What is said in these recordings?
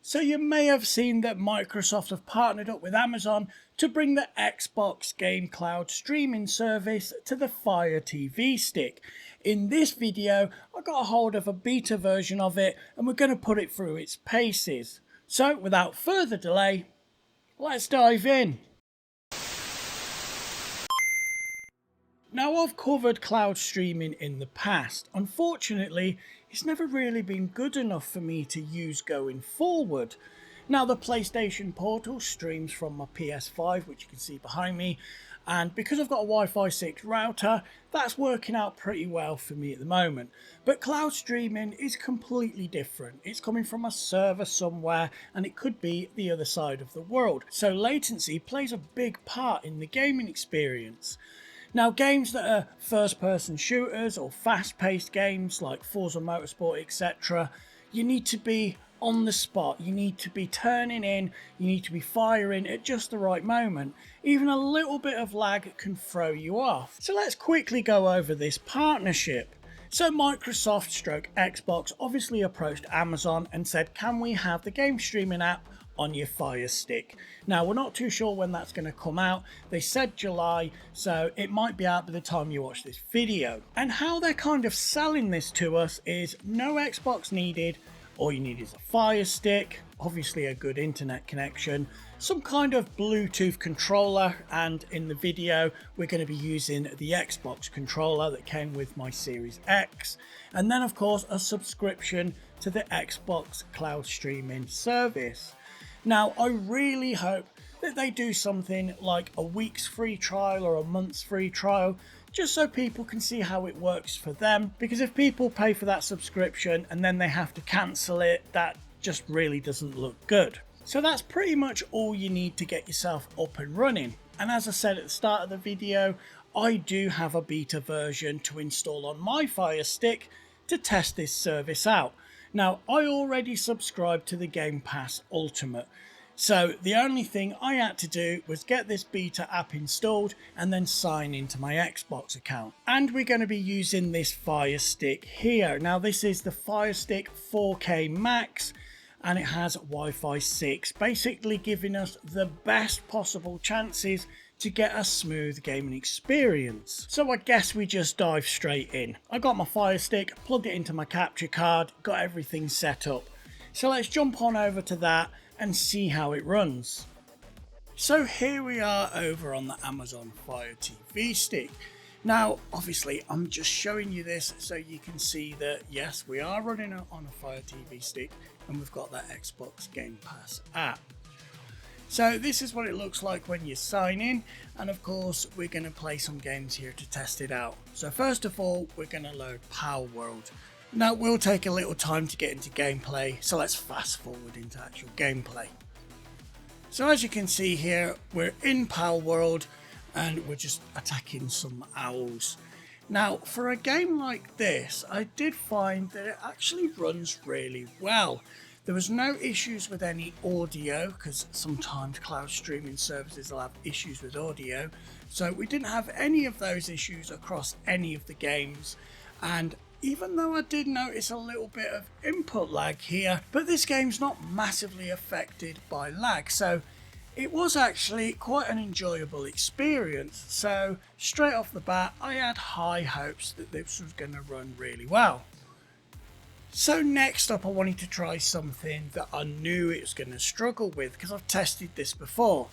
So you may have seen that Microsoft have partnered up with Amazon to bring the Xbox Game Cloud streaming service to the Fire TV stick. In this video, I got a hold of a beta version of it and we're going to put it through its paces. So without further delay, let's dive in. Now, I've covered cloud streaming in the past. Unfortunately, it's never really been good enough for me to use going forward. Now, the PlayStation Portal streams from my PS5, which you can see behind me, and because I've got a Wi-Fi 6 router, that's working out pretty well for me at the moment. But cloud streaming is completely different. It's coming from a server somewhere, and it could be the other side of the world. So latency plays a big part in the gaming experience. Now, games that are first-person shooters or fast-paced games like Forza Motorsport, etc., you need to be on the spot. You need to be turning in, you need to be firing at just the right moment. Even a little bit of lag can throw you off. So let's quickly go over this partnership. So Microsoft / Xbox obviously approached Amazon and said, can we have the game streaming app on your Fire Stick? Now, we're not too sure when that's going to come out. They said July, so it might be out by the time you watch this video. And how they're kind of selling this to us is no Xbox needed. All you need is a Fire Stick, obviously a good internet connection, some kind of Bluetooth controller, and in the video we're going to be using the Xbox controller that came with my Series X, and then of course a subscription to the Xbox cloud streaming service. Now, I really hope that they do something like a week's free trial or a month's free trial, just so people can see how it works for them, because if people pay for that subscription and then they have to cancel it, that just really doesn't look good. So that's pretty much all you need to get yourself up and running. And as I said at the start of the video, I do have a beta version to install on my Fire Stick to test this service out. Now, I already subscribed to the Game Pass Ultimate, so the only thing I had to do was get this beta app installed and then sign into my Xbox account. And we're going to be using this Fire Stick here. Now, this is the Fire Stick 4K Max, and it has Wi-Fi 6, basically giving us the best possible chances to get a smooth gaming experience. So I guess we just dive straight in. I got my Fire Stick, plugged it into my capture card, got everything set up. So let's jump on over to that and see how it runs. So here we are over on the Amazon Fire TV Stick. Now, obviously, I'm just showing you this so you can see that yes, we are running on a Fire TV Stick and we've got that Xbox Game Pass app. So this is what it looks like when you sign in, and of course we're going to play some games here to test it out. So first of all, we're going to load Power World. Now, it will take a little time to get into gameplay, so let's fast forward into actual gameplay. So as you can see here, we're in Power World and we're just attacking some owls. Now, for a game like this, I did find that it actually runs really well. There was no issues with any audio, because sometimes cloud streaming services will have issues with audio. So we didn't have any of those issues across any of the games. And even though I did notice a little bit of input lag here, but this game's not massively affected by lag. So it was actually quite an enjoyable experience. So straight off the bat, I had high hopes that this was going to run really well. So next up, I wanted to try something that I knew it was going to struggle with, because I've tested this before.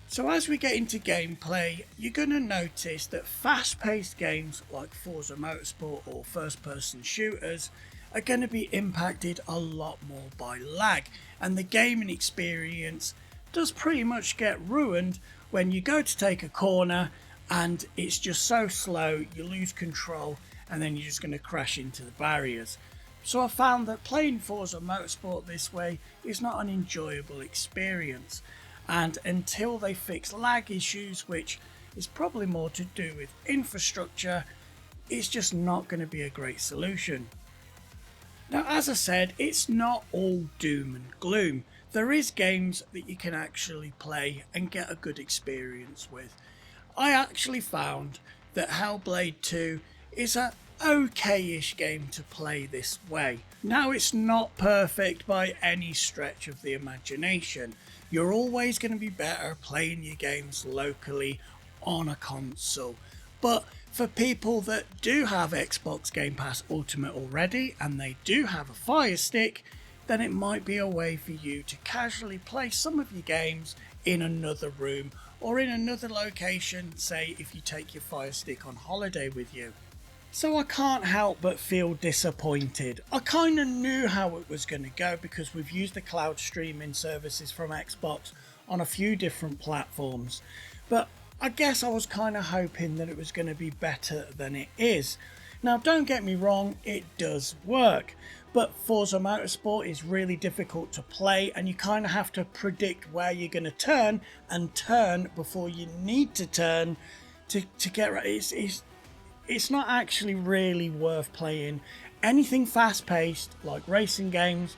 So as we get into gameplay, you're going to notice that fast-paced games like Forza Motorsport or first-person shooters are going to be impacted a lot more by lag, and the gaming experience does pretty much get ruined when you go to take a corner and it's just so slow, you lose control, and then you're just going to crash into the barriers. So I found that playing Forza Motorsport this way is not an enjoyable experience, and until they fix lag issues, which is probably more to do with infrastructure, it's just not going to be a great solution. Now, as I said, it's not all doom and gloom. There is games that you can actually play and get a good experience with. I actually found that Hellblade 2 is a okay-ish game to play this way. Now, it's not perfect by any stretch of the imagination. You're always going to be better playing your games locally on a console. But for people that do have Xbox Game Pass Ultimate already and they do have a Fire Stick, then it might be a way for you to casually play some of your games in another room or in another location, say if you take your Fire Stick on holiday with you. So I can't help but feel disappointed. I kind of knew how it was going to go because we've used the cloud streaming services from Xbox on a few different platforms. But I guess I was kind of hoping that it was going to be better than it is. Now, don't get me wrong, it does work. But Forza Motorsport is really difficult to play and you kind of have to predict where you're going to turn and turn before you need to turn to get right. It's not actually really worth playing anything fast-paced like racing games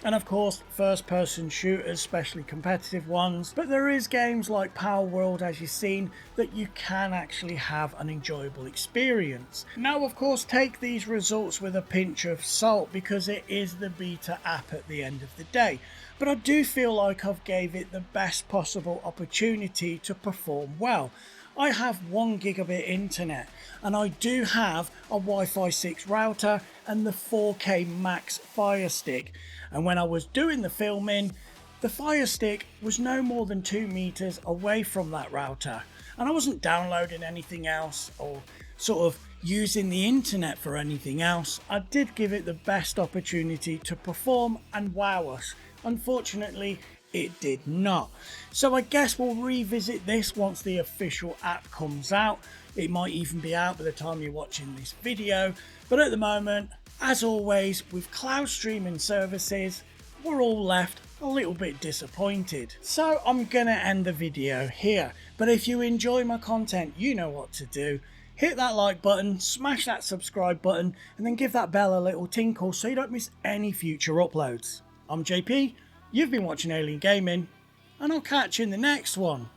and of course first-person shooters, especially competitive ones. But there is games like Power World, as you've seen, that you can actually have an enjoyable experience. Now, of course, take these results with a pinch of salt because it is the beta app at the end of the day. But I do feel like I've gave it the best possible opportunity to perform well. I have 1 gigabit internet and I do have a Wi-Fi 6 router and the 4K Max Fire Stick. And when I was doing the filming, the Fire Stick was no more than 2 meters away from that router. And I wasn't downloading anything else or sort of using the internet for anything else. I did give it the best opportunity to perform and wow us. Unfortunately, it did not. So I guess we'll revisit this once the official app comes out. It might even be out by the time you're watching this video. But at the moment, as always, with cloud streaming services, we're all left a little bit disappointed. So I'm gonna end the video here. But if you enjoy my content, you know what to do. Hit that like button, smash that subscribe button, and then give that bell a little tinkle so you don't miss any future uploads. I'm JP. You've been watching Alien Gaming, and I'll catch you in the next one.